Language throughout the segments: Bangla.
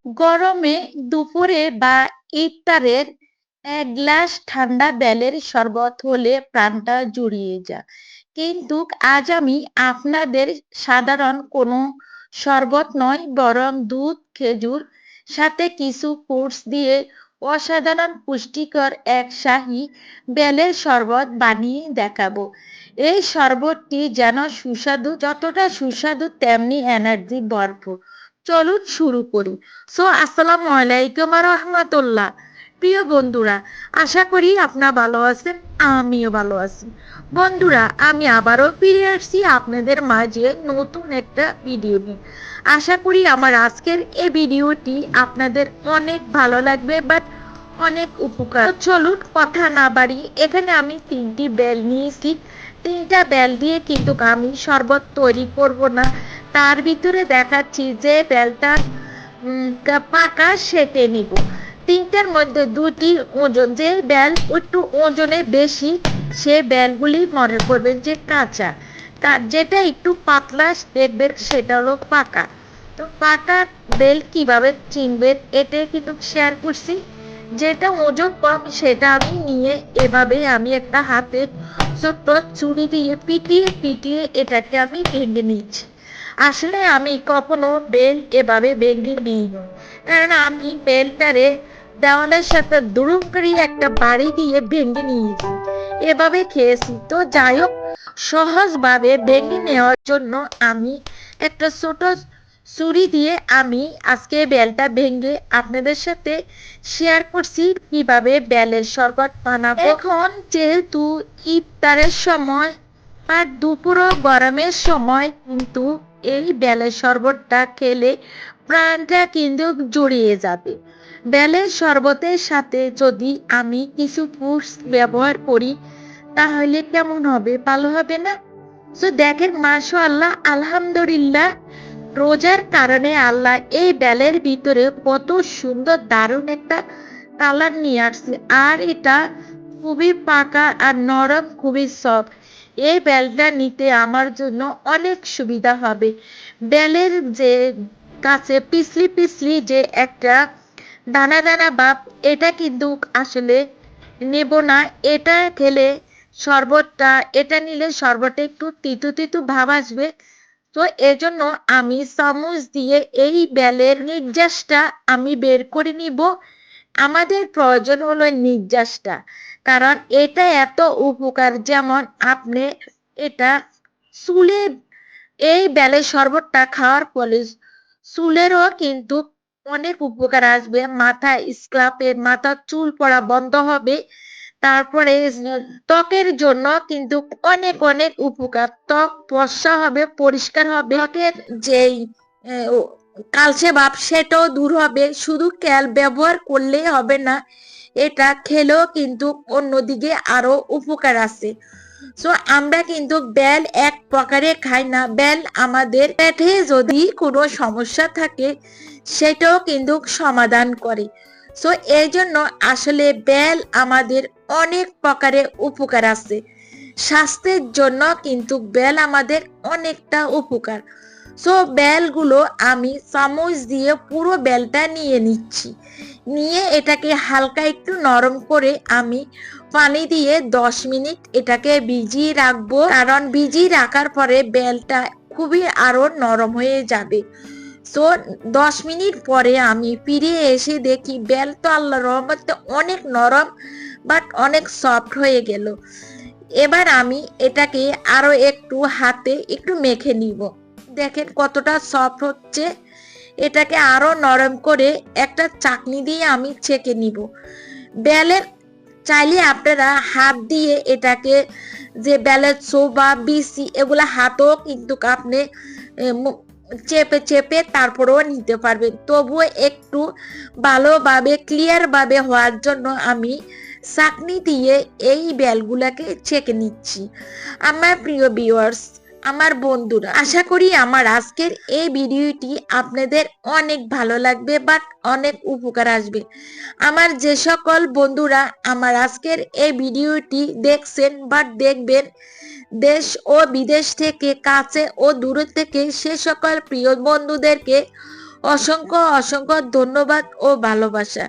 গরমে দুপুরে বা ইফতারের এক গ্লাস ঠান্ডা বেলের শরবত হলে প্রাণটা জুড়িয়ে যায়। কিন্তু আজ আমি আপনাদের সাধারণ কোনো শরবত নয়, বরং দুধ, খেজুর, সাথে কিছু ফ্রুটস দিয়ে অসাধারণ পুষ্টিকর এক শাহী বেলের শরবত বানিয়ে দেখাবো। এই শরবতটি যেন সুস্বাদু, যতটা সুস্বাদু তেমনি এনার্জি ভরপুর। চলুন শুরু করি। আসসালামু আলাইকুম রহমতুল্লাহ। প্রিয় বন্ধুরা, আশা করি আপনারা ভালো আছেন, আমিও ভালো আছি। বন্ধুরা, আমি আবারও ফিরে আসছি আপনাদের মাঝে নতুন একটা ভিডিও নিয়ে। আশা করি আমার আজকের এই ভিডিওটি আপনাদের অনেক ভালো লাগবে, বাট অনেক উপকার। চলুন কথা না বাড়ি, এখানে আমি 3টি বেল নিয়েছি। 3টা বেল দিয়ে কিন্তু আমি শরবত তৈরি করব না। তার ভিতরে দেখাচ্ছি যে বেলটা পাকা সেটে নিব। 3টার মধ্যে 2টি ওজন, যে বেল একটু ওজনে বেশি সে বেলগুলি মনে করবেন যে কাঁচা, যেটা একটু পাতলা দেখবেন সেটা হলো পাকা। তো পাকা বেল কিভাবে চিনবেন এটা কিন্তু শেয়ার করছি। যেটা ওজন কম সেটা আমি নিয়ে এভাবে আমি একটা হাতে ছোট্ট ছুরি দিয়ে পিটিয়ে পিটিয়ে এটাকে আমি ভেঙে নিচ্ছি। আসলে আমি কখনো বেল এভাবে ভেঙে নিই, কারণ আমি বেলটারে দেওয়ালের সাথে দুরুম করে একটা বাড়ি দিয়ে ভেঙে নিয়েছি, এভাবে খেয়েছি। তো যাই হোক, সহজভাবে ভেঙে নেওয়ার জন্য আমি একটা ছোট ছুরি দিয়ে আমি আজকে বেলটা ভেঙে আপনাদের সাথে শেয়ার করছি কিভাবে বেলের শরবত বানাবো। এখন যেহেতু ইফতারের সময় আর দুপুরও গরমের সময়, কিন্তু এই বেলের শরবতটা খেলে প্রাণটা কিন্তু জুড়িয়ে যাবে। বেলের শরবতের সাথে যদি আমি কিছু ফ্রুটস ব্যবহার করি তাহলে কেমন হবে, ভালো হবে না? তো দেখেন, মাশাআল্লাহ, আলহামদুলিল্লাহ, রোজার কারণে আল্লাহ এই বেলের ভিতরে কত সুন্দর দারুণ একটা কালার নিয়ে আসছে। আর এটা খুবই পাকা আর নরম, খুবই সফট। এই বেলটা নিতে আমার জন্য অনেক সুবিধা হবে। বেলের যে কাছে পিছলি পিছলি যে একটা দানা দানা ভাব, এটা কিন্তু আসলে নেব না। এটা খেলে শরবতটা, এটা নিলে শরবতে একটু তিতো তিতো ভাব আসবে। তো এজন্য আমি চামচ দিয়ে এই বেলের নির্যাসটা আমি বের করে নিব। আমাদের প্রয়োজন হলো নির্যাসটা, কারণ এটা এত উপকার। যেমন আপনি এটা চুলে, এই বেলের শরবতটা খাওয়ার ফলে চুলেরও কিন্তু অনেক উপকার আসবে। মাথায় স্ক্রাফের, মাথার চুল পড়া বন্ধ হবে। তারপরে ত্বকের জন্য কিন্তু অনেক অনেক উপকার। ত্বক ফর্সা হবে, পরিষ্কার হবে। ত্বকের যেই কালচে ভাব সেটাও দূর হবে। শুধু ক্যাল ব্যবহার করলেই হবে না, এটা খেলেও কিন্তু অন্যদিকে আরো উপকার আছে। সো আমরা কিন্তু বেল এক প্রকারে খাই না। বেল আমাদের পেটে যদি কোনো সমস্যা থাকে সেটাও কিন্তু সমাধান করে। সো এই জন্য আসলে বেল আমাদের অনেক প্রকারে উপকার আছে। স্বাস্থ্যের জন্য কিন্তু বেল আমাদের অনেকটা উপকার। সো বেলগুলো আমি চামচ দিয়ে পুরো বেলটা নিয়ে নিচ্ছি। নিয়ে এটাকে হালকা একটু নরম করে আমি পানি দিয়ে 10 মিনিট এটাকে ভিজিয়ে রাখবো, কারণ ভিজিয়ে রাখার পরে বেলটা খুবই আরো নরম হয়ে যাবে। তো 10 মিনিট পরে আমি ফিরে এসে দেখি বেল তো আল্লাহর রহমতে অনেক নরম, বাট অনেক সফট হয়ে গেল। এবার আমি এটাকে আরো একটু হাতে একটু মেখে নিব। দেখেন কতটা সফট হচ্ছে। এটাকে আরো নরম করে একটা চাকনি দিয়ে আমি ছেঁকে নিব। বেলের চাইলে আপনারা হাত দিয়ে এটাকে, যে বেলের ছোবা বিসি এগুলা হাতও কিন্তু আপনি চেপে চেপে তারপরেও নিতে পারবেন। তবুও একটু ভালোভাবে ক্লিয়ার ভাবে হওয়ার জন্য আমি চাকনি দিয়ে এই বেলগুলাকে ছেঁকে নিচ্ছি। আমার প্রিয় ভিউয়ার্স, আমার বন্ধুরা, আশা করি আমার আজকের এই ভিডিওটি আপনাদের অনেক ভালো লাগবে, বাট অনেক উপকার আসবে। আমার যে সকল বন্ধুরা আমার আজকের এই ভিডিওটি দেখছেন বাট দেখবেন দেশ ও বিদেশ থেকে, কাছে ও দূর থেকে, সে সকল প্রিয় বন্ধুদেরকে অসংখ্য অসংখ্য ধন্যবাদ ও ভালোবাসা।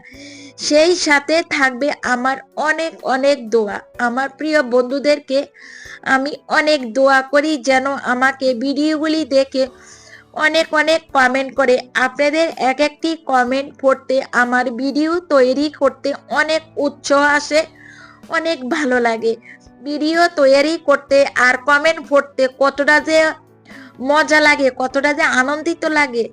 সেই সাথে থাকবে আমার অনেক অনেক দোয়া। আমার প্রিয় বন্ধুদেরকে আমি অনেক দোয়া করি যেন আমাকে ভিডিওগুলি দেখে অনেক অনেক কমেন্ট করে। আপনাদের এক একটি কমেন্ট পড়তে আমার ভিডিও তৈরি করতে অনেক উৎসাহ আসে, অনেক ভালো লাগে। ভিডিও তৈরি করতে আর কমেন্ট পড়তে কতটা যে মজা লাগে, কতটা যে আনন্দিত লাগে,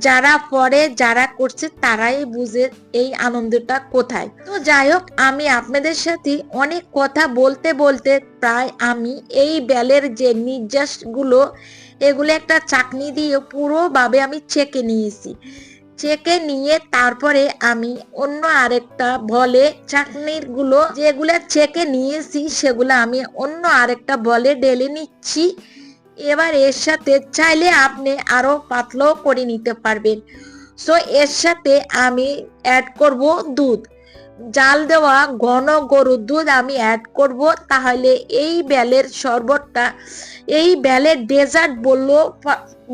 যারা পড়ে যারা করছে তারাই বুঝে এই আনন্দটা কোথায়। তো যাই হোক, আমি আপনাদের সাথে অনেক কথা বলতে বলতে প্রায় আমি এই বেলের যে নির্যাসগুলো এগুলো একটা চাকনি দিয়ে পুরোভাবে আমি ছেঁকে নিয়েছি। ছেঁকে নিয়ে তারপরে আমি অন্য আরেকটা বলে চাটনির গুলো যেগুলো ছেঁকে নিয়েছি সেগুলো আমি অন্য আরেকটা বলে ঢেলে নিচ্ছি। এবার এর সাথে চাইলে আপনি আরো পাতলাও করে নিতে পারবেন। সো এর সাথে আমি অ্যাড করব দুধ, জাল দেওয়া ঘন গরুর দুধ আমি অ্যাড করব। তাহলে এই বেলের শরবতটা, এই বেলের ডেজার্ট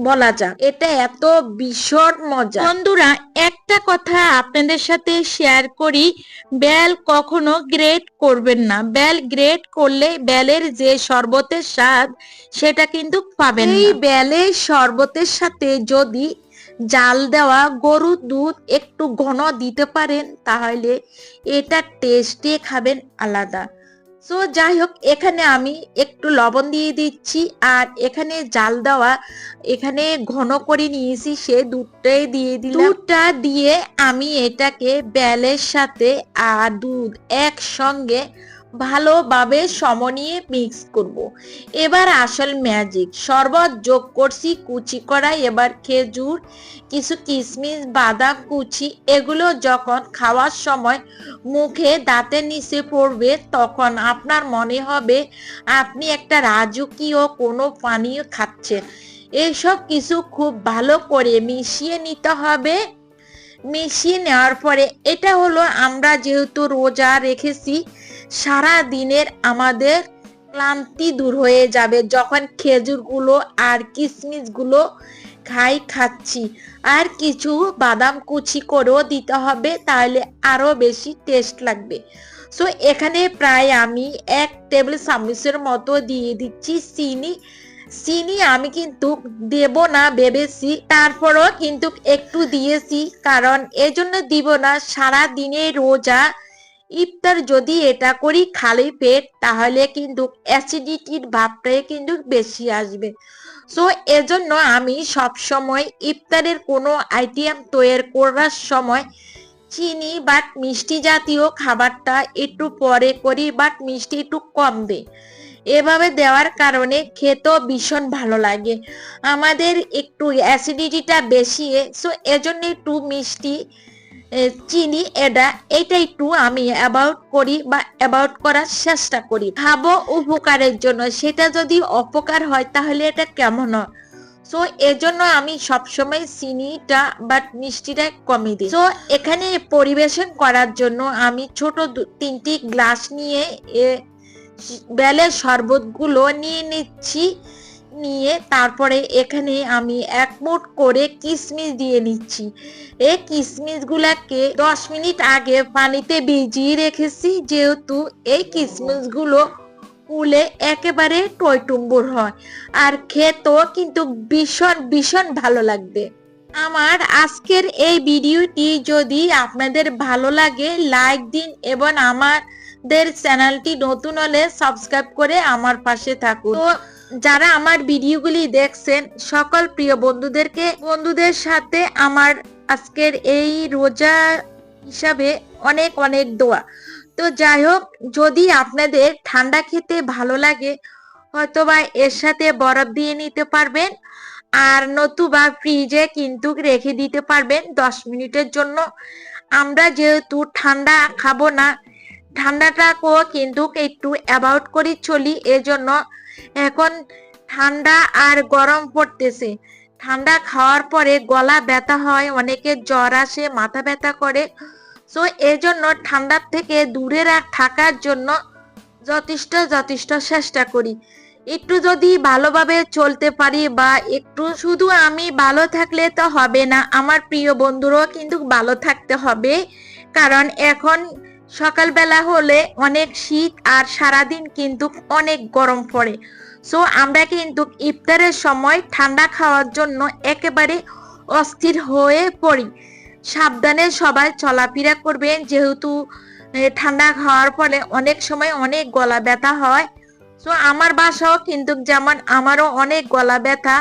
বলা যায়, এটা এত ভীষণ মজা। বন্ধুরা, একটা কথা আপনাদের সাথে শেয়ার করি, বেল কখনো গ্রেট করবেন না। বেল গ্রেট করলে বেলের যে শরবতের স্বাদ সেটা কিন্তু পাবেন না। এই বেলের শরবতের সাথে যদি জাল দেওয়া গরুর দুধ একটু ঘন দিতে পারেন তাহলে এটা টেস্টে খাবেন আলাদা। সো যাই হোক, এখানে আমি একটু লবণ দিয়ে দিচ্ছি আর এখানে জাল দেওয়া এখানে ঘন করে নিয়েছি সে দুধটাই দিয়ে দিলাম। দুধটা দিয়ে আমি এটাকে বেলের সাথে আর দুধ একসঙ্গে ভালোভাবে সমনিয়ে মিক্স করব। এবার আসল ম্যাজিক, শরবত যোগ করছি কুচি করা এবার খেজুর, কিছু কিশমিশ, বাদাম কুচি, এগুলো যখন খাওয়ার সময় মুখে দাঁতের নিচে পড়বে তখন আপনার মনে হবে আপনি একটা রাজকীয় কোনো পানীয় খাচ্ছেন। এসব কিছু খুব ভালো করে মিশিয়ে নিতে হবে। মিশিয়ে নেওয়ার পরে এটা হলো, আমরা যেহেতু রোজা রেখেছি সারা দিনের আমাদের ক্লান্তি দূর হয়ে যাবে যখন খেজুরগুলো আর কিশমিশগুলো খাচ্ছি। আর কিছু বাদাম কুচি করেও দিতে হবে, তাহলে আরো বেশি টেস্ট লাগবে। সো এখানে প্রায় আমি 1 টেবিল চামচের মতো দিয়ে দিচ্ছি চিনি। চিনি আমি কিন্তু দেব না ভেবেছি, তারপরও কিন্তু একটু দিয়েছি, কারণ এজন্য দিব না, সারা দিনে রোজা ইফতার যদি এটা করি খালি পেট তাহলে কিন্তু অ্যাসিডিটির ভাবটাই কিন্তু বেশি আসবে। সো এজন্য আমি সব সময় ইফতারের কোনো আইটেম তৈরি করার সময় চিনি বা মিষ্টি জাতীয় খাবারটা একটু পরে করি, বাট মিষ্টি একটু কম দেই। এভাবে দেওয়ার কারণে খেতেও ভীষণ ভালো লাগে। আমাদের একটু অ্যাসিডিটিটা বেশি, সো এজন্য একটু মিষ্টি চিনি এটা একটু আমি অ্যাভয়েড করি বা অ্যাভয়েড করার চেষ্টা করি। খাবো উপকারের জন্য, সেটা যদি অপকার হয় তাহলে এটা কেমন হয়। সো এজন্য আমি সবসময় চিনিটা বা মিষ্টিটা কমিয়ে দিই। সো এখানে পরিবেশন করার জন্য আমি ছোট 3টি গ্লাস নিয়ে বেলের শরবতগুলো নিয়ে নিচ্ছি। নিয়ে তারপরে এখানে আমি 1 মুঠ করে কিশমিশ দিয়ে নিচ্ছি। এই কিশমিশ গুলাকে 10 মিনিট আগে পানিতে ভিজিয়ে রেখেছি, যেহেতু এই কিশমিশ গুলো ফুলে একেবারে টইটুম্বুর হয় আর খেতেও কিন্তু ভীষণ ভীষণ ভালো লাগবে। আমার আজকের এই ভিডিওটি যদি আপনাদের ভালো লাগে লাইক দিন এবং আমাদের চ্যানেলটি নতুন হলে সাবস্ক্রাইব করে আমার পাশে থাকুন। তো যারা আমার ভিডিওগুলি দেখছেন সকল প্রিয় বন্ধুদের সাথে আমার আজকের এই রোজা হিসাবে অনেক অনেক দোয়া। তো যাই হোক, যদি আপনাদের ঠান্ডা খেতে ভালো লাগে হয়তোবা এর সাথে বরফ দিয়ে নিতে পারবেন, আর নতুবা ফ্রিজে কিন্তু রেখে দিতে পারবেন 10 মিনিটের জন্য। আমরা যেহেতু ঠান্ডা খাবো না, ঠান্ডাটাকেও কিন্তু একটু অ্যাভয়েড করে চলি, এজন্য এখন ঠান্ডা আর গরম পড়তেছে। ঠান্ডা খাওয়ার পরে গলা ব্যথা হয়, অনেকের জ্বর আসে, মাথা ব্যথা করে। সো এজন্য ঠান্ডার থেকে দূরে থাকার জন্য যথেষ্ট চেষ্টা করি। একটু যদি ভালোভাবে চলতে পারি বা একটু শুধু আমি ভালো থাকলে তো হবে না, আমার প্রিয় বন্ধুরাও কিন্তু ভালো থাকতে হবে। কারণ এখন সকালবেলা হলে অনেক শীত আর সারাদিন কিন্তু অনেক গরম পড়ে। সো আমরা কিন্তু ইফতারের সময় ঠান্ডা খাওয়ার জন্য একেবারে অস্থির হয়ে পড়ি। সাবধানে সবাই চলাফেরা করবেন, যেহেতু ঠান্ডা খাওয়ার ফলে অনেক সময় অনেক গলা ব্যথা হয়। সো আমার বাসাও কিন্তু যেমন আমারও অনেক গলা ব্যথা,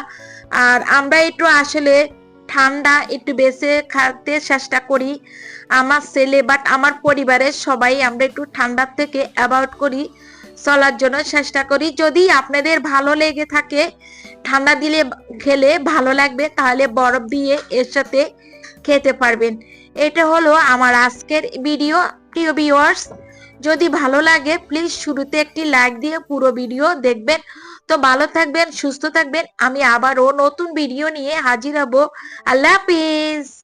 আর আমরা একটু আসলে ঠান্ডা একটু বেশি খেতে চেষ্টা করি। আমার ছেলে বাট আমার পরিবারের সবাই আমরা একটু ঠান্ডার থেকে অ্যাভয়েড করি, চলার জন্য চেষ্টা করি। যদি আপনাদের ভালো লেগে থাকে, ঠান্ডা দিলে খেলে ভালো লাগবে, তাহলে বরফ দিয়ে এর সাথে খেতে পারবেন। এটা হলো আমার আজকের ভিডিও। প্রিয় ভিউয়ার্স, যদি ভালো লাগে প্লিজ শুরুতে একটি লাইক দিয়ে পুরো ভিডিও দেখবেন। তো ভালো থাকবেন, সুস্থ থাকবেন। আমি আবারও নতুন ভিডিও নিয়ে হাজির হব। আল্লাহ হাফিজ।